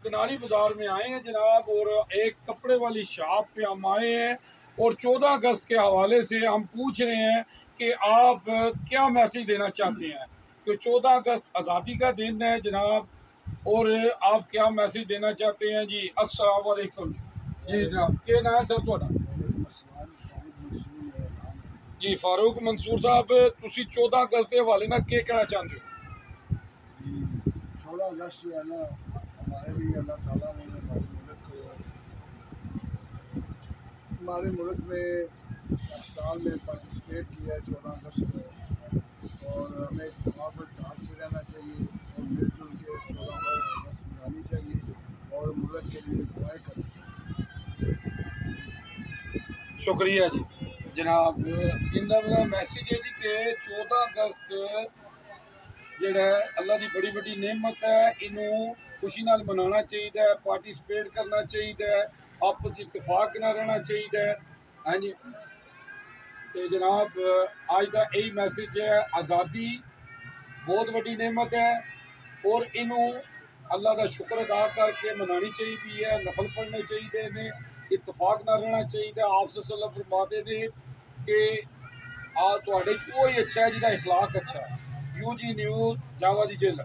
کناری بازار میں آئے ہیں جناب، اور ایک کپڑے والی شاپ پہ ہم آئے ہیں، اور 14 اگست کے حوالے سے ہم پوچھ رہے ہیں کہ آپ کیا میسیج دینا چاہتے ہیں، کہ 14 اگست آزادی کا دن ہے جناب، اور آپ کیا میسیج دینا چاہتے ہیں؟ جی السلام علیکم جی جناب، کیا نام ہے سر تھوڑا؟ جی فاروق منصور صاحب، تسی 14 اگست کے حوالے نال کی کہنا چاہتے ہو؟ 16 اگست جو ہے نا ہمارے لیے اللہ تعالیٰ نے ہمارے ملک میں پاکستان میں پارٹیسپیٹ کیا ہے 14 اگست کو، اور ہمیں اتفاق و اتحاد سے رہنا چاہیے اور مل جل کے 14 اگست منانی چاہیے اور ملک کے لیے دعائیں کرنی چاہیے۔ شکریہ جی جناب، انہوں میسیج ہے جی کہ 14 اگست جڑا ہے اللہ کی بڑی بڑی نعمت ہے، انہوں خوشی نال منانا چاہیے، پارٹیسپیٹ کرنا چاہیے، آپس اتفاق نہ رہنا چاہیے۔ ہاں جی، تو جناب آج کا یہی میسیج ہے، آزادی بہت بڑی نعمت ہے اور انہوں اللہ کا شکر ادا کر کے منانی چاہیے، نفل پڑھنے چاہیے، اتفاق نہ رہنا چاہیے۔ آپ سے صلی اللہ فرماتے نے کہ وہی اچھا ہے جہاں اخلاق اچھا ہے۔ یو جی نیوز جاوا دی جیل۔